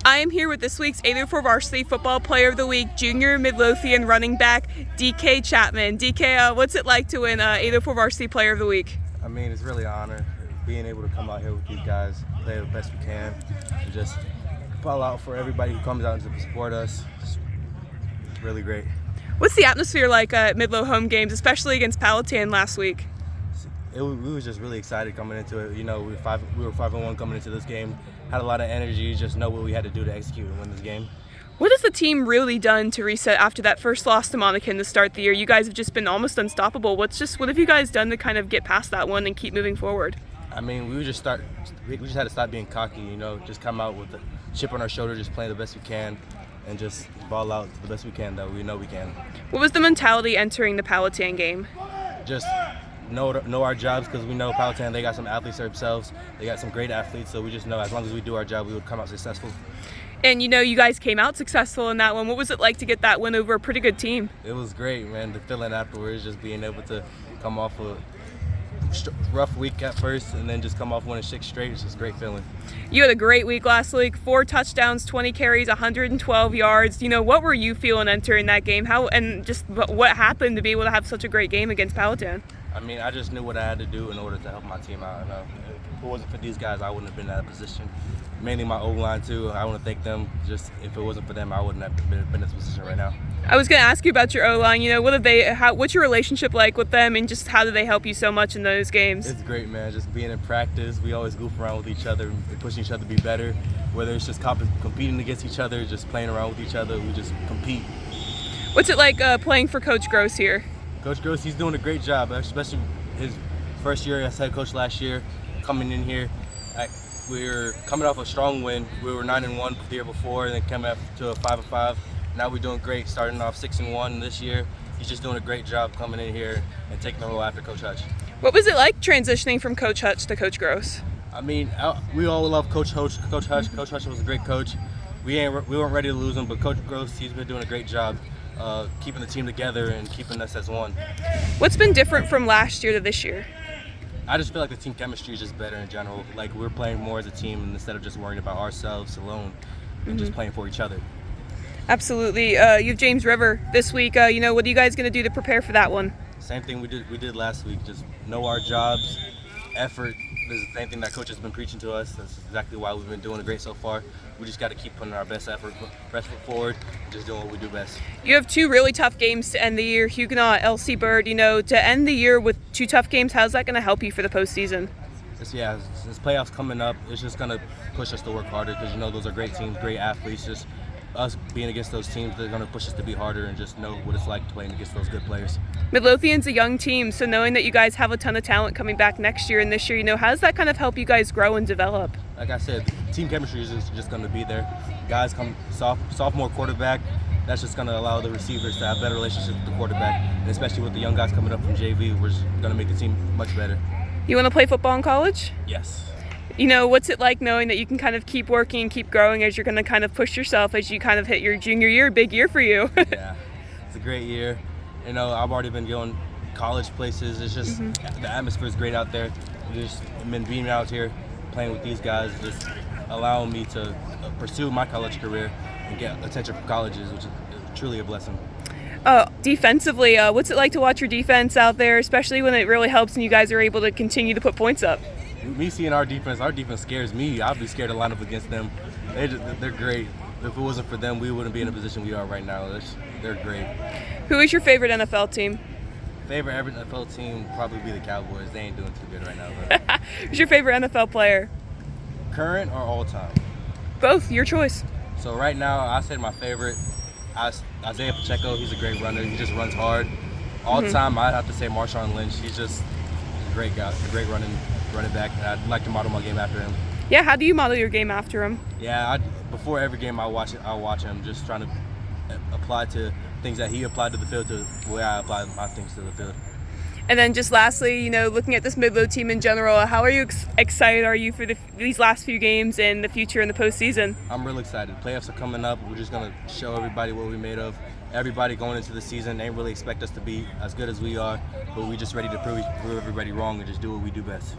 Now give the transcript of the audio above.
I am here with this week's 804 Varsity Football Player of the Week, junior Midlothian running back DK Chapman. DK, what's it like to win 804 Varsity Player of the Week? I mean, it's really an honor being able to come out here with these guys, play the best we can, and just call out for everybody who comes out to support us. It's really great. What's the atmosphere like at Midlo home games, especially against Powhatan last week? We were just really excited coming into it. You know, we were 5-1 coming into this game. Had a lot of energy, just know what we had to do to execute and win this game. What has the team really done to reset after that first loss to Monacan to start the year? You guys have just been almost unstoppable. What have you guys done to kind of get past that one and keep moving forward? I mean, we just had to stop being cocky, you know, just come out with a chip on our shoulder, just playing the best we can, and just ball out the best we can that we know we can. What was the mentality entering the Powhatan game? Just know our jobs, because we know Powhatan, they got some athletes themselves. They got some great athletes, so we just know as long as we do our job, we would come out successful. And you know, you guys came out successful in that one. What was it like to get that win over a pretty good team? It was great, man. The feeling afterwards, just being able to come off a rough week at first and then just come off winning 6 straight, it's just a great feeling. You had a great week last week, 4 touchdowns, 20 carries, 112 yards. You know, what were you feeling entering that game? What happened to be able to have such a great game against Powhatan? I mean, I just knew what I had to do in order to help my team out. And, if it wasn't for these guys, I wouldn't have been in that position. Mainly my O-line, too. I want to thank them. Just if it wasn't for them, I wouldn't have been in this position right now. I was going to ask you about your O-line. You know, what's your relationship like with them, and just how do they help you so much in those games? It's great, man. Just being in practice, we always goof around with each other and pushing each other to be better. Whether it's just competing against each other, just playing around with each other, we just compete. What's it like playing for Coach Gross here? Coach Gross, he's doing a great job, especially his first year as head coach last year, coming in here. We're coming off a strong win. We were 9-1 the year before, and then came up to a 5-5. Now we're doing great, starting off 6-1 this year. He's just doing a great job coming in here and taking the role after Coach Hutch. What was it like transitioning from Coach Hutch to Coach Gross? I mean, we all love Coach Hutch. Coach Hutch was a great coach. We weren't ready to lose him, but Coach Gross, he's been doing a great job keeping the team together and keeping us as one. What's been different from last year to this year? I just feel like the team chemistry is just better in general. Like, we're playing more as a team instead of just worrying about ourselves alone and just playing for each other. Absolutely. You have James River this week. You know, what are you guys going to do to prepare for that one? Same thing we did last week. Just know our jobs, effort. This is the same thing that coach has been preaching to us. That's exactly why we've been doing great so far. We just got to keep putting our best effort, best foot forward, and just doing what we do best. You have 2 really tough games to end the year, Huguenot, LC Bird. You know, to end the year with 2 tough games, how's that going to help you for the postseason? Since playoffs coming up, it's just going to push us to work harder, because, you know, those are great teams, great athletes. Just us being against those teams, they're going to push us to be harder and just know what it's like playing against those good players. Midlothian's a young team, so knowing that you guys have a ton of talent coming back next year and this year, you know, how does that kind of help you guys grow and develop? Like I said, team chemistry is just going to be there. Guys come sophomore quarterback, that's just going to allow the receivers to have better relationship with the quarterback, and especially with the young guys coming up from JV, we're going to make the team much better. You want to play football in college? Yes. You know, what's it like knowing that you can kind of keep working and keep growing as you're going to kind of push yourself as you kind of hit your junior year? Big year for you. Yeah, it's a great year. You know, I've already been going college places. It's just the atmosphere is great out there. Just been being out here playing with these guys, just allowing me to pursue my college career and get attention from colleges, which is truly a blessing. Defensively, what's it like to watch your defense out there, especially when it really helps and you guys are able to continue to put points up? Me seeing our defense scares me. I'd be scared to line up against them. They're great. If it wasn't for them, we wouldn't be in a position we are right now. They're great. Who is your favorite NFL team? Favorite NFL team would probably be the Cowboys. They ain't doing too good right now. Who's your favorite NFL player? Current or all time? Both, your choice. So right now, I said my favorite, Isaiah Pacheco. He's a great runner. He just runs hard. All time, I'd have to say Marshawn Lynch. He's just a great guy, a great running back. I'd like to model my game after him. Yeah, how do you model your game after him? Yeah, before every game I'll watch him, just trying to apply to things that he applied to the field to the way I apply my things to the field. And then just lastly, you know, looking at this Midlo team in general, how are you excited are you for these last few games and the future in the postseason? I'm real excited. Playoffs are coming up. We're just going to show everybody what we're made of. Everybody going into the season, they ain't really expect us to be as good as we are, but we're just ready to prove everybody wrong and just do what we do best.